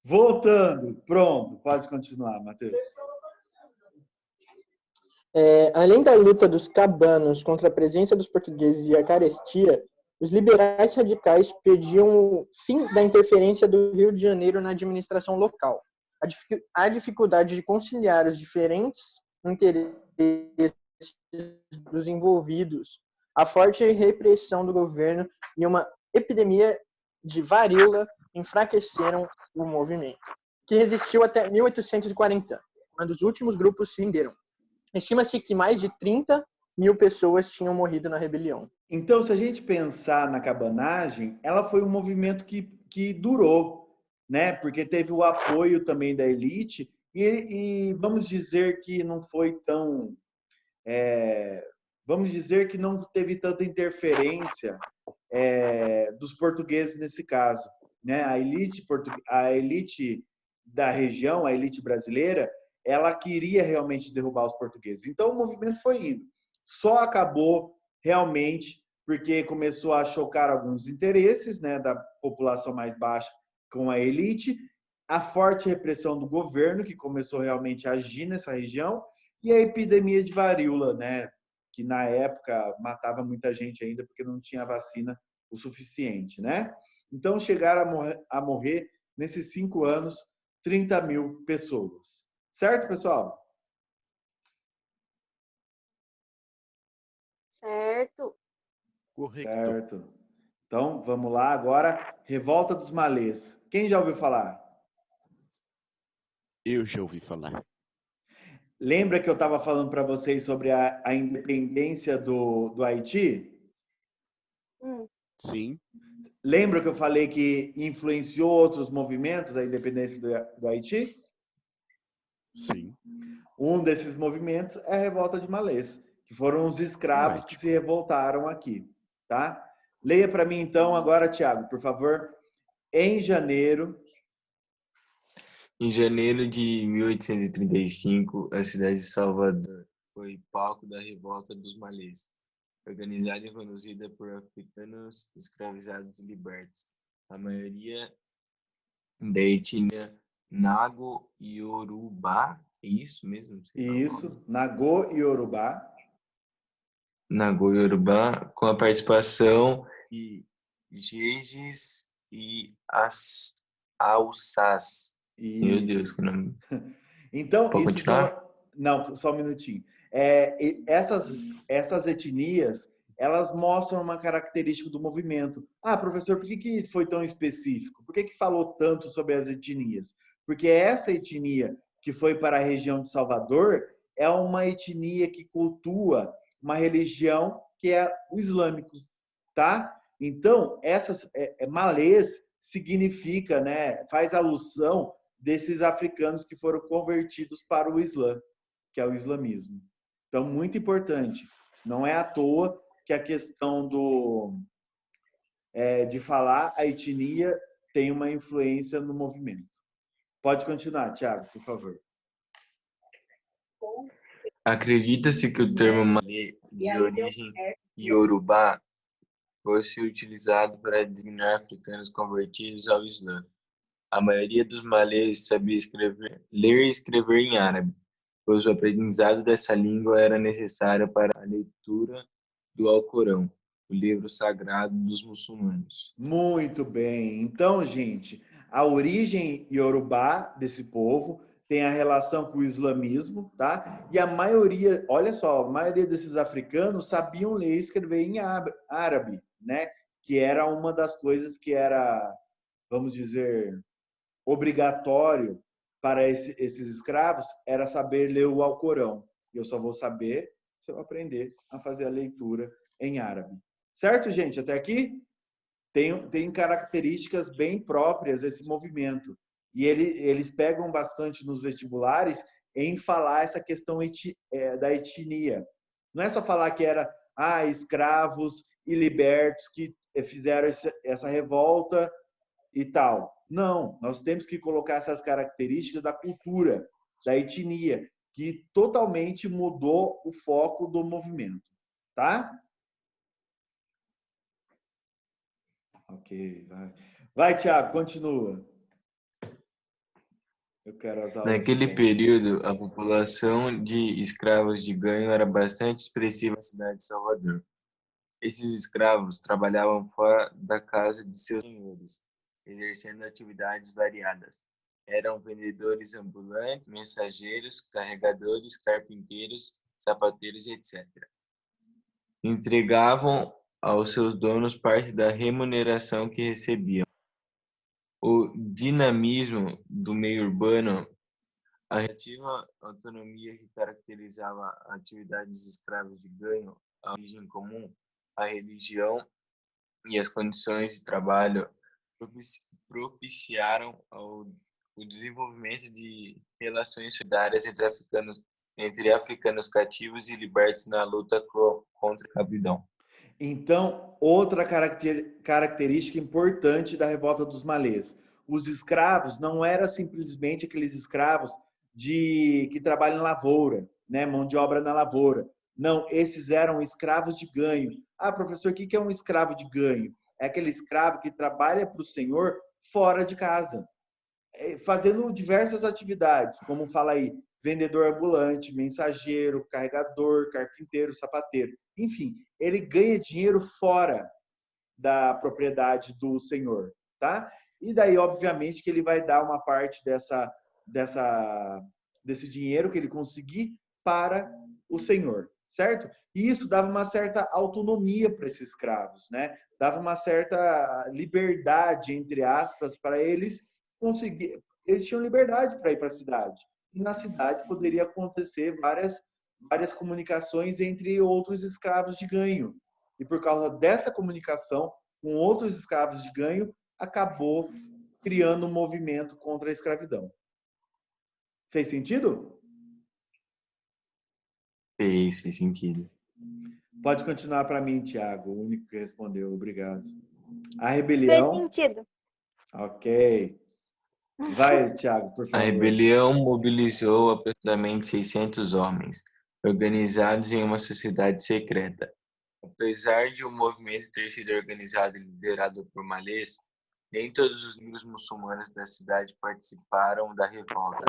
Voltando, pronto, pode continuar, Matheus. Além da luta dos cabanos contra a presença dos portugueses e a carestia, os liberais radicais pediam o fim da interferência do Rio de Janeiro na administração local. A dificuldade de conciliar os diferentes interesses dos envolvidos, a forte repressão do governo e uma epidemia de varíola enfraqueceram o movimento, que resistiu até 1840, quando os últimos grupos se renderam. Estima-se que mais de 30 mil pessoas tinham morrido na rebelião. Então, se a gente pensar na cabanagem, ela foi um movimento que durou, né? Porque teve o apoio também da elite e vamos dizer que não foi tão... vamos dizer que não teve tanta interferência dos portugueses nesse caso, né? A elite da região, a elite brasileira, ela queria realmente derrubar os portugueses. Então, o movimento foi indo. Só acabou realmente porque começou a chocar alguns interesses, né, da população mais baixa com a elite, a forte repressão do governo, que começou realmente a agir nessa região, e a epidemia de varíola, né, que na época matava muita gente ainda porque não tinha vacina o suficiente, né? Então chegaram a morrer nesses 5 anos 30 mil pessoas. Certo, pessoal? Certo. Correto. Certo. Então, vamos lá agora. Revolta dos Malês. Quem já ouviu falar? Eu já ouvi falar. Lembra que eu estava falando para vocês sobre a independência do Haiti? Sim. Lembra que eu falei que influenciou outros movimentos a independência do Haiti? Sim. Um desses movimentos é a Revolta de Malês, que foram os escravos que se revoltaram aqui, tá? Leia para mim então agora, Tiago, por favor. Em janeiro de 1835, a cidade de Salvador foi palco da Revolta dos Malês, organizada e conduzida por africanos escravizados e libertos, a maioria da etnia Nago-Yorubá. É isso mesmo? Isso, Nago-Yorubá. Nago-Yorubá, com a participação de Jejes e Alsás. Meu Deus, que nome. Então, Pode isso continuar? são... Não, só um minutinho. Essas etnias, elas mostram uma característica do movimento. Ah, professor, por que foi tão específico? Por que falou tanto sobre as etnias? Porque essa etnia que foi para a região de Salvador é uma etnia que cultua uma religião que é o islâmico, tá? Então, malês significa, né, faz alusão desses africanos que foram convertidos para o Islã, que é o islamismo. Então, muito importante. Não é à toa que a questão de falar a etnia tem uma influência no movimento. Pode continuar, Tiago, por favor. Acredita-se que o termo malê de origem iorubá fosse utilizado para designar africanos convertidos ao Islã. A maioria dos malês sabia ler e escrever em árabe, pois o aprendizado dessa língua era necessário para a leitura do Alcorão, o livro sagrado dos muçulmanos. Muito bem. Então, gente, a origem iorubá desse povo tem a relação com o islamismo, tá? E a maioria, olha só, a maioria desses africanos sabiam ler e escrever em árabe, né? Que era uma das coisas que era, vamos dizer, obrigatório para esses escravos, era saber ler o Alcorão. E eu só vou saber se eu aprender a fazer a leitura em árabe. Certo, gente? Até aqui? Tem características bem próprias desse movimento. E eles pegam bastante nos vestibulares em falar essa questão da etnia. Não é só falar que era escravos e libertos que fizeram essa revolta e tal. Não, nós temos que colocar essas características da cultura, da etnia, que totalmente mudou o foco do movimento. Tá? Ok, vai. Vai, Thiago, continua. Eu quero as aulas de Naquele conta. período, a população de escravos de ganho era bastante expressiva na cidade de Salvador. Esses escravos trabalhavam fora da casa de seus senhores, exercendo atividades variadas. Eram vendedores ambulantes, mensageiros, carregadores, carpinteiros, sapateiros, etc. Entregavam aos seus donos parte da remuneração que recebiam. O dinamismo do meio urbano, a relativa autonomia que caracterizava a atividade dos escravos de ganho, a origem comum, a religião e as condições de trabalho propiciaram o desenvolvimento de relações solidárias entre africanos cativos e libertos na luta contra a escravidão. Então, outra característica importante da revolta dos malês. Os escravos não eram simplesmente aqueles escravos que trabalham em lavoura, né? Mão de obra na lavoura. Não, esses eram escravos de ganho. Ah, professor, o que é um escravo de ganho? É aquele escravo que trabalha para o senhor fora de casa, fazendo diversas atividades, como fala aí, vendedor ambulante, mensageiro, carregador, carpinteiro, sapateiro. Enfim, ele ganha dinheiro fora da propriedade do senhor, tá? E daí, obviamente, que ele vai dar uma parte desse dinheiro que ele conseguir para o senhor, certo? E isso dava uma certa autonomia para esses escravos, né? Dava uma certa liberdade, entre aspas, para eles conseguir. Eles tinham liberdade para ir para a cidade. E na cidade poderia acontecer várias comunicações entre outros escravos de ganho. E por causa dessa comunicação com outros escravos de ganho, acabou criando um movimento contra a escravidão. Fez sentido? Fez sentido. Pode continuar para mim, Tiago, o único que respondeu. Obrigado. A Fez rebelião. sentido. Ok. Vai, Tiago, por A favor. rebelião mobilizou aproximadamente 600 homens, organizados em uma sociedade secreta. Apesar de o movimento ter sido organizado e liderado por malês, nem todos os líderes muçulmanos da cidade participaram da revolta,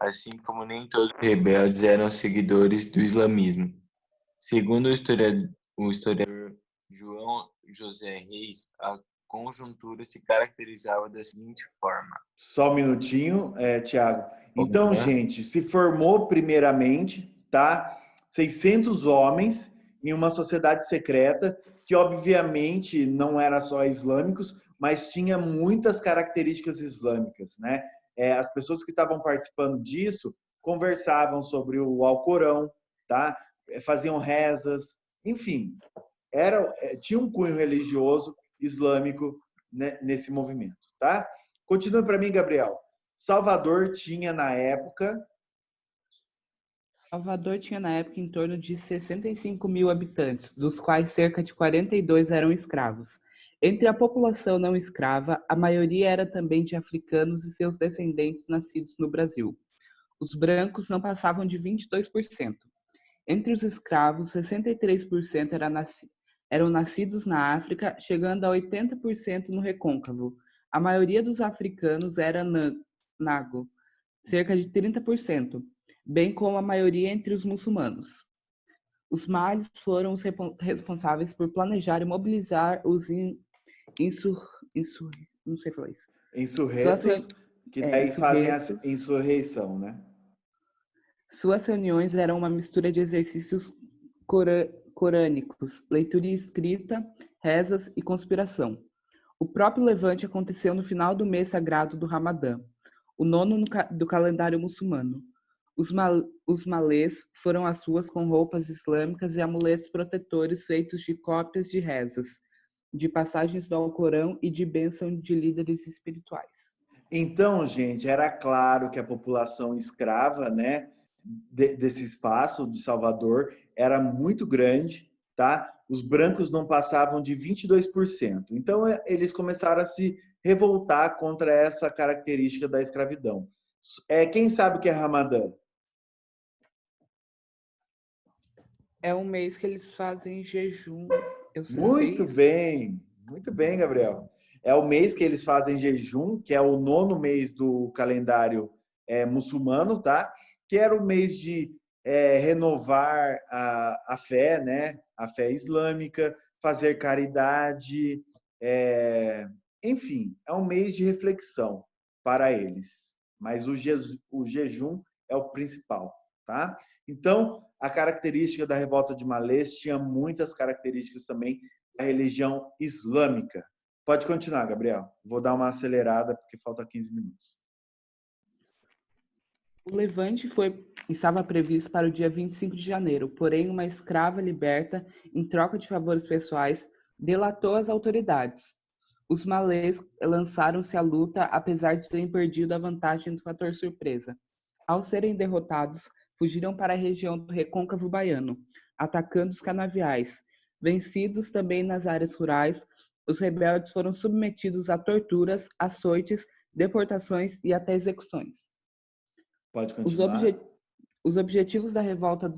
assim como nem todos os rebeldes eram seguidores do islamismo. Segundo o historiador João José Reis, a conjuntura se caracterizava da seguinte forma. Só um minutinho, Tiago. Então, Opa. gente, se formou primeiramente, tá? 600 homens em uma sociedade secreta que, obviamente, não era só islâmicos, mas tinha muitas características islâmicas, né? As pessoas que estavam participando disso conversavam sobre o Alcorão, tá? Faziam rezas, enfim, tinha um cunho religioso islâmico, né, nesse movimento, tá? Continua para mim, Gabriel. Salvador tinha na época em torno de 65 mil habitantes, dos quais cerca de 42 eram escravos. Entre a população não escrava, a maioria era também de africanos e seus descendentes nascidos no Brasil. Os brancos não passavam de 22%. Entre os escravos, 63% eram nascidos na África, chegando a 80% no recôncavo. A maioria dos africanos era nago, cerca de 30%, bem como a maioria entre os muçulmanos. Os malhos foram os responsáveis por planejar e mobilizar os não sei falar isso. insurretos, que daí fazem a insurretos. insurreição, né? Suas reuniões eram uma mistura de exercícios corânicos, leitura e escrita, rezas e conspiração. O próprio levante aconteceu no final do mês sagrado do Ramadã, o nono do calendário muçulmano. Os malês foram às ruas com roupas islâmicas e amuletos protetores feitos de cópias de rezas, de passagens do Alcorão e de bênção de líderes espirituais. Então, gente, era claro que a população escrava, né, desse espaço de Salvador era muito grande, tá? Os brancos não passavam de 22%. Então, eles começaram a se revoltar contra essa característica da escravidão. Quem sabe o que é Ramadã? É um mês que eles fazem jejum. Muito bem, Gabriel. É o mês que eles fazem jejum, que é o nono mês do calendário muçulmano, tá? Que era o mês de renovar a fé, né? A fé islâmica, fazer caridade, enfim, é um mês de reflexão para eles. Mas o jejum é o principal, tá? Então, a característica da revolta de Malês tinha muitas características também da religião islâmica. Pode continuar, Gabriel. Vou dar uma acelerada porque falta 15 minutos. O levante estava previsto para o dia 25 de janeiro, porém uma escrava liberta, em troca de favores pessoais, delatou as autoridades. Os malês lançaram-se à luta, apesar de terem perdido a vantagem do fator surpresa. Ao serem derrotados, fugiram para a região do Recôncavo Baiano, atacando os canaviais. Vencidos também nas áreas rurais, os rebeldes foram submetidos a torturas, açoites, deportações e até execuções. Pode continuar. Os objetivos da revolta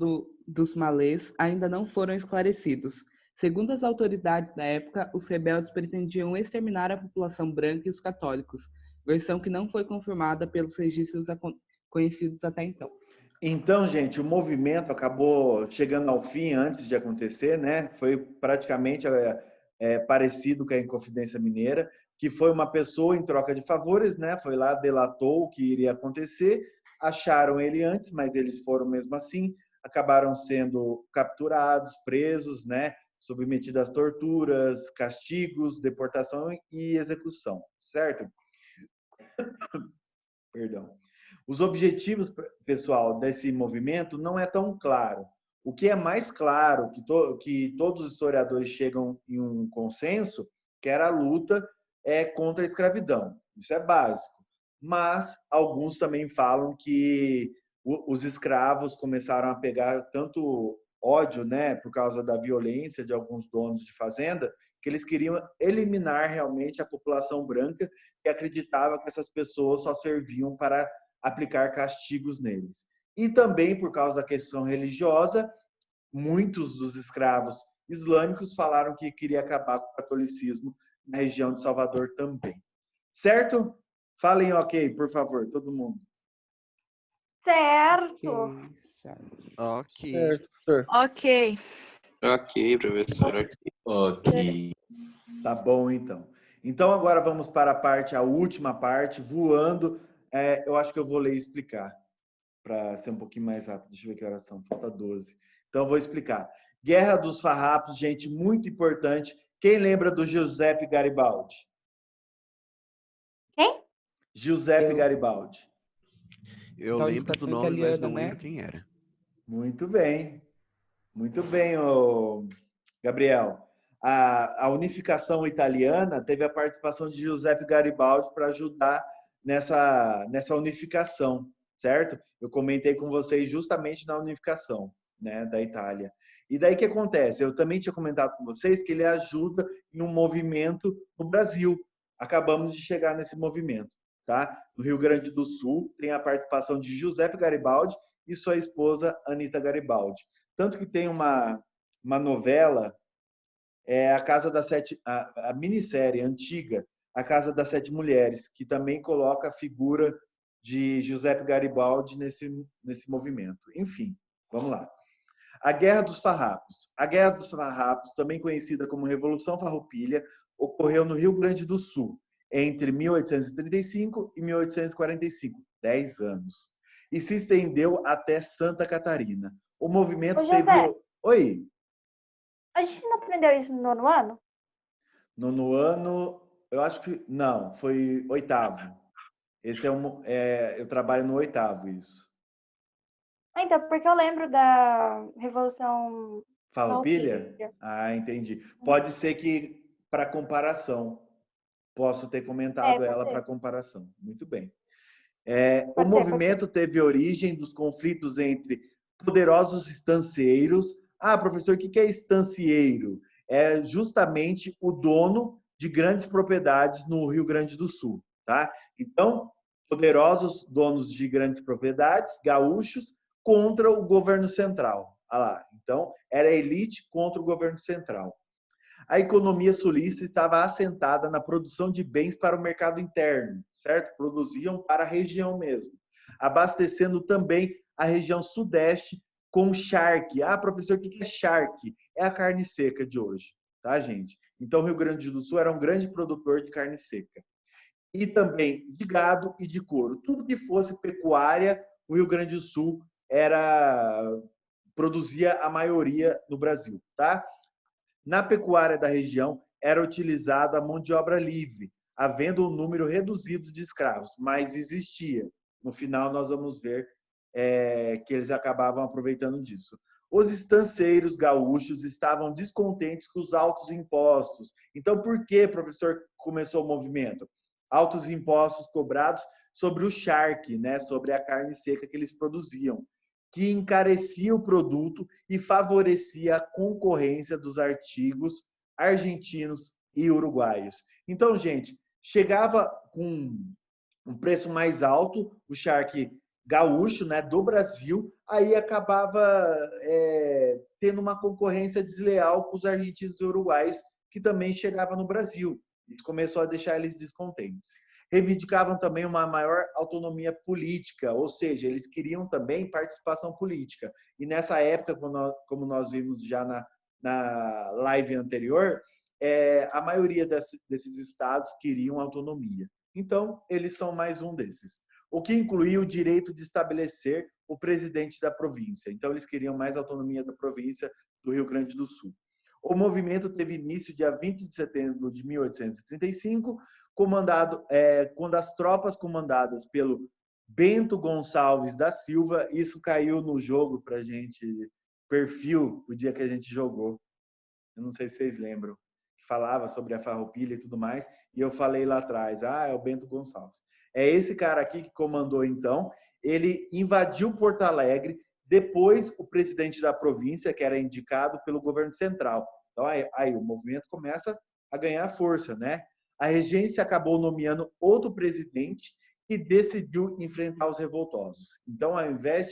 dos malês ainda não foram esclarecidos. Segundo as autoridades da época, os rebeldes pretendiam exterminar a população branca e os católicos, versão que não foi confirmada pelos registros conhecidos até então. Então, gente, o movimento acabou chegando ao fim antes de acontecer, né? Foi praticamente parecido com a Inconfidência Mineira, que foi uma pessoa em troca de favores, né? Foi lá, delatou o que iria acontecer, acharam ele antes, mas eles foram mesmo assim, acabaram sendo capturados, presos, né? Submetidos às torturas, castigos, deportação e execução, certo? Perdão. Os objetivos, pessoal, desse movimento não é tão claro. O que é mais claro, que todos os historiadores chegam em um consenso, que era a luta contra a escravidão. Isso é básico. Mas alguns também falam que os escravos começaram a pegar tanto ódio, né, por causa da violência de alguns donos de fazenda, que eles queriam eliminar realmente a população branca e acreditava que essas pessoas só serviam para aplicar castigos neles. E também por causa da questão religiosa, muitos dos escravos islâmicos falaram que queria acabar com o catolicismo na região de Salvador também. Certo? Falem ok, por favor, todo mundo. Certo. Ok. Certo. Ok. Ok, professor, ok. Tá bom, então. Então, agora vamos para a última parte, voando. Eu acho que eu vou ler e explicar, para ser um pouquinho mais rápido. Deixa eu ver que horas são, falta 12. Então, eu vou explicar. Guerra dos Farrapos, gente, muito importante. Quem lembra do Giuseppe Garibaldi? Quem? Giuseppe Garibaldi. Eu Da lembro do unificação nome, mas italiana, não né? lembro quem era. Muito bem. Muito bem, Gabriel. A unificação italiana teve a participação de Giuseppe Garibaldi para ajudar nessa unificação, certo? Eu comentei com vocês justamente na unificação, né, da Itália. E daí o que acontece? Eu também tinha comentado com vocês que ele ajuda em um movimento no Brasil. Acabamos de chegar nesse movimento, tá? No Rio Grande do Sul tem a participação de Giuseppe Garibaldi e sua esposa Anita Garibaldi. Tanto que tem uma novela, a Casa das Sete, a minissérie antiga, A Casa das Sete Mulheres, que também coloca a figura de Giuseppe Garibaldi nesse movimento. Enfim, vamos lá. A Guerra dos Farrapos. A Guerra dos Farrapos, também conhecida como Revolução Farroupilha, ocorreu no Rio Grande do Sul, entre 1835 e 1845, 10 anos. E se estendeu até Santa Catarina. O movimento teve... Oi? A gente não aprendeu isso no nono ano? Nono ano, eu acho que... Não, foi oitavo. Esse eu trabalho no oitavo, isso. Então, porque eu lembro da Revolução Farroupilha? Ah, entendi. Pode ser que, para comparação, posso ter comentado ela para comparação. Muito bem. O movimento teve origem dos conflitos entre poderosos estancieiros. Ah, professor, o que é estancieiro? É justamente o dono de grandes propriedades no Rio Grande do Sul, tá? Então, poderosos donos de grandes propriedades, gaúchos, contra o governo central. Ah lá. Então, era a elite contra o governo central. A economia sulista estava assentada na produção de bens para o mercado interno, certo? Produziam para a região mesmo. abastecendo também a região sudeste com charque. Ah, professor, o que é charque? É a carne seca de hoje, tá, gente? Então, o Rio Grande do Sul era um grande produtor de carne seca. E também de gado e de couro. Tudo que fosse pecuária, o Rio Grande do Sul produzia a maioria no Brasil, tá? Na pecuária da região era utilizada a mão de obra livre, havendo um número reduzido de escravos, mas existia. No final, nós vamos ver que eles acabavam aproveitando disso. Os estanceiros gaúchos estavam descontentes com os altos impostos. Então, por que, professor, começou o movimento? Altos impostos cobrados sobre o charque, né, sobre a carne seca que eles produziam, que encarecia o produto e favorecia a concorrência dos artigos argentinos e uruguaios. Então, gente, chegava com um preço mais alto, o charque gaúcho, né, do Brasil, aí acabava tendo uma concorrência desleal com os argentinos e uruguaios, que também chegava no Brasil. Isso começou a deixar eles descontentes. Reivindicavam também uma maior autonomia política, ou seja, eles queriam também participação política. E nessa época, como nós vimos já na live anterior, a maioria desses estados queriam autonomia. Então, eles são mais um desses. O que incluía o direito de estabelecer o presidente da província. Então, eles queriam mais autonomia da província do Rio Grande do Sul. O movimento teve início dia 20 de setembro de 1835, quando as tropas comandadas pelo Bento Gonçalves da Silva, isso caiu no jogo para a gente, perfil, o dia que a gente jogou. Eu não sei se vocês lembram. Falava sobre a farroupilha e tudo mais, e eu falei lá atrás, é o Bento Gonçalves. É esse cara aqui que comandou, então, ele invadiu Porto Alegre, depois o presidente da província, que era indicado pelo governo central. Então, aí o movimento começa a ganhar força, né? A regência acabou nomeando outro presidente e decidiu enfrentar os revoltosos. Então, ao invés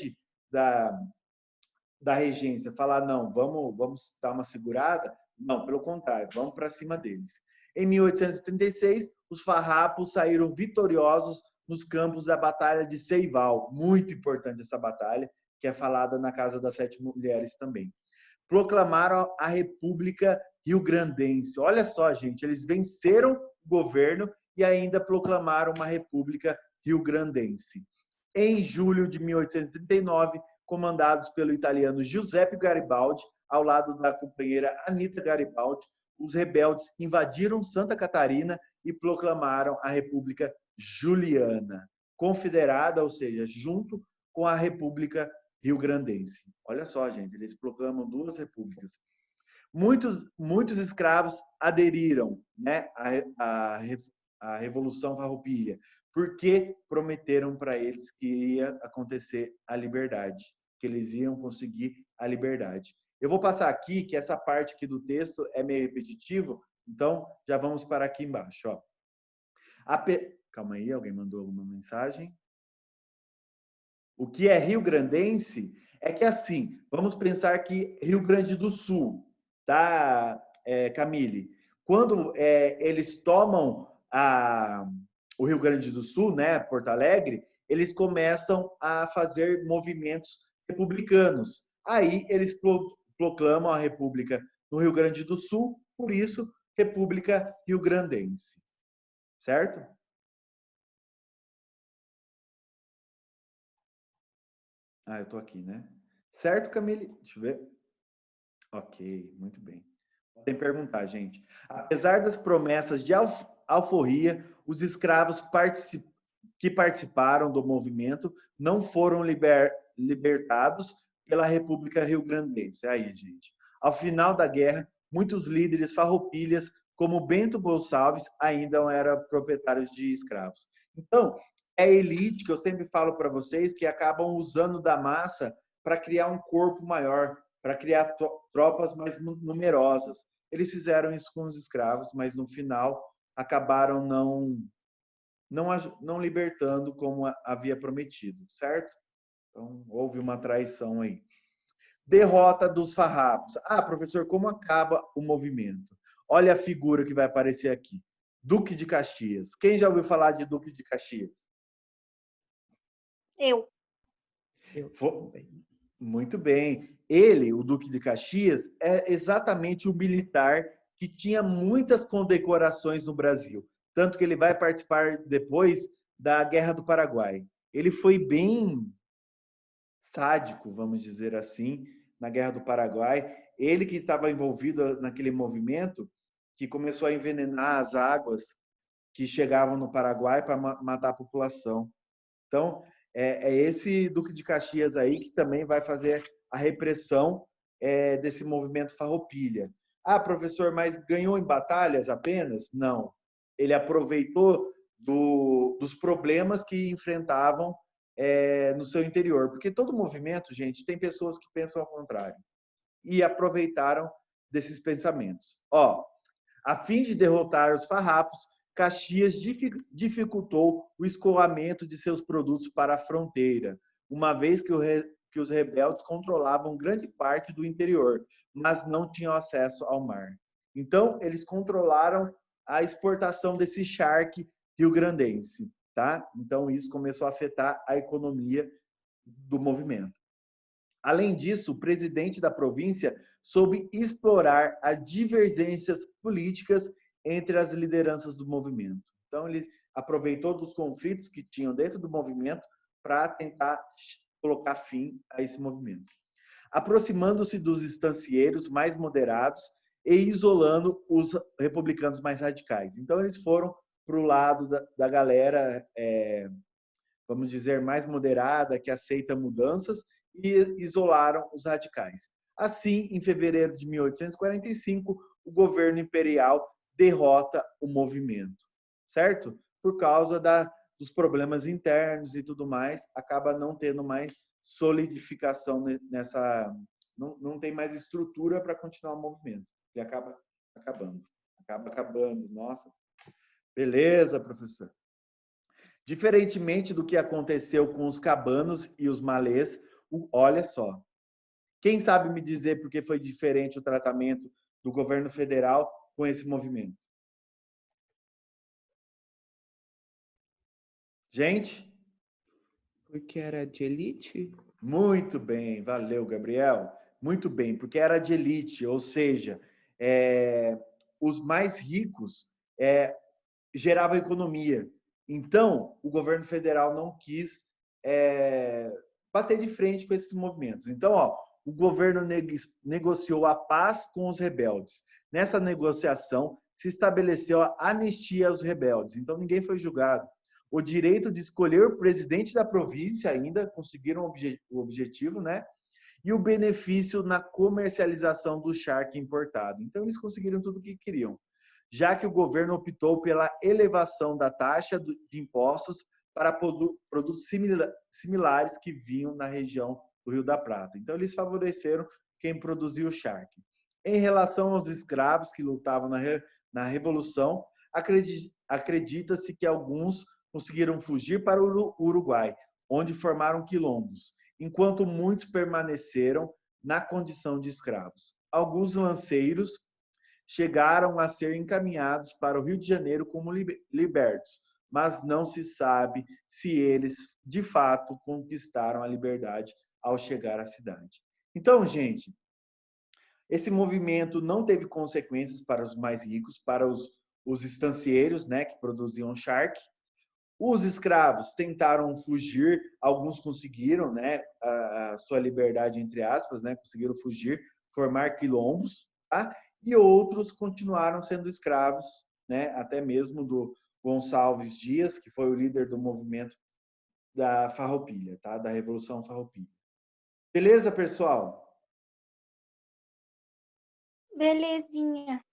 da regência falar, não, vamos dar uma segurada, não, pelo contrário, vamos para cima deles. Em 1836, os farrapos saíram vitoriosos nos campos da Batalha de Seival. Muito importante essa batalha, que é falada na Casa das Sete Mulheres também. Proclamaram a República Rio-Grandense. Olha só, gente, eles venceram o governo e ainda proclamaram uma República Rio-Grandense. Em julho de 1839, comandados pelo italiano Giuseppe Garibaldi, ao lado da companheira Anita Garibaldi, os rebeldes invadiram Santa Catarina e proclamaram a República Juliana, confederada, ou seja, junto com a República Rio-Grandense. Olha só, gente, eles proclamam duas repúblicas. Muitos escravos aderiram, né, à Revolução Farroupilha, porque prometeram para eles que ia acontecer a liberdade, que eles iam conseguir a liberdade. Eu vou passar aqui, que essa parte aqui do texto é meio repetitivo, então já vamos para aqui embaixo. Ó. Calma aí, alguém mandou alguma mensagem? O que é rio-grandense é que, assim, vamos pensar que Rio Grande do Sul, tá, Camille? Quando eles tomam o Rio Grande do Sul, né, Porto Alegre, eles começam a fazer movimentos republicanos. Aí eles proclamam a República no Rio Grande do Sul, por isso, República Rio-Grandense. Certo? Eu tô aqui, né? Certo, Camille? Deixa eu ver. Ok, muito bem. Podem perguntar, gente. Apesar das promessas de alforria, os escravos que participaram do movimento não foram libertados pela República Rio-Grandense. Aí, gente. Ao final da guerra, muitos líderes farroupilhas, como Bento Gonçalves, ainda eram proprietários de escravos. Então, é a elite que eu sempre falo para vocês que acabam usando da massa para criar um corpo maior, para criar tropas mais numerosas. Eles fizeram isso com os escravos, mas no final acabaram não libertando como havia prometido, certo? Então, houve uma traição aí. Derrota dos farrapos. Professor, como acaba o movimento? Olha a figura que vai aparecer aqui. Duque de Caxias. Quem já ouviu falar de Duque de Caxias? Eu. Eu Fo- também. Muito bem. Ele, o Duque de Caxias, é exatamente o militar que tinha muitas condecorações no Brasil. Tanto que ele vai participar depois da Guerra do Paraguai. Ele foi bem sádico, vamos dizer assim, na Guerra do Paraguai. Ele que estava envolvido naquele movimento que começou a envenenar as águas que chegavam no Paraguai para matar a população. Então, é esse Duque de Caxias aí que também vai fazer a repressão desse movimento Farroupilha. Ah, professor, mas ganhou em batalhas apenas? Não. Ele aproveitou dos problemas que enfrentavam no seu interior. Porque todo movimento, gente, tem pessoas que pensam ao contrário. E aproveitaram desses pensamentos. Ó, a fim de derrotar os farrapos, Caxias dificultou o escoamento de seus produtos para a fronteira, uma vez que os rebeldes controlavam grande parte do interior, mas não tinham acesso ao mar. Então, eles controlaram a exportação desse charque rio-grandense, tá? Então, isso começou a afetar a economia do movimento. Além disso, o presidente da província soube explorar as divergências políticas entre as lideranças do movimento. Então, ele aproveitou dos conflitos que tinham dentro do movimento para tentar colocar fim a esse movimento. Aproximando-se dos estancieiros mais moderados e isolando os republicanos mais radicais. Então, eles foram para o lado da galera, vamos dizer, mais moderada, que aceita mudanças, e isolaram os radicais. Assim, em fevereiro de 1845, o governo imperial derrota o movimento, certo? Por causa dos problemas internos e tudo mais, acaba não tendo mais solidificação nessa... Não tem mais estrutura para continuar o movimento. E acaba acabando. Acaba acabando. Nossa. Beleza, professor. Diferentemente do que aconteceu com os cabanos e os malês, olha só. Quem sabe me dizer por que foi diferente o tratamento do governo federal com esse movimento? Gente? Porque era de elite? Muito bem, valeu, Gabriel. Muito bem, porque era de elite, ou seja, os mais ricos geravam economia. Então, o governo federal não quis bater de frente com esses movimentos. Então, o governo negociou a paz com os rebeldes. Nessa negociação, se estabeleceu a anistia aos rebeldes. Então, ninguém foi julgado. O direito de escolher o presidente da província ainda conseguiram o objetivo, né? E o benefício na comercialização do charque importado. Então, eles conseguiram tudo o que queriam, já que o governo optou pela elevação da taxa de impostos para produtos similares que vinham na região do Rio da Prata. Então, eles favoreceram quem produzia o charque. Em relação aos escravos que lutavam na Revolução, acredita-se que alguns conseguiram fugir para o Uruguai, onde formaram quilombos, enquanto muitos permaneceram na condição de escravos. Alguns lanceiros chegaram a ser encaminhados para o Rio de Janeiro como libertos, mas não se sabe se eles, de fato, conquistaram a liberdade ao chegar à cidade. Então, gente, esse movimento não teve consequências para os mais ricos, para os estancieiros, né, que produziam charque. Os escravos tentaram fugir, alguns conseguiram, né, a sua liberdade, entre aspas, né, conseguiram fugir, formar quilombos, tá? E outros continuaram sendo escravos, né, até mesmo do Gonçalves Dias, que foi o líder do movimento da Farroupilha, tá? Da Revolução Farroupilha. Beleza, pessoal? Belezinha.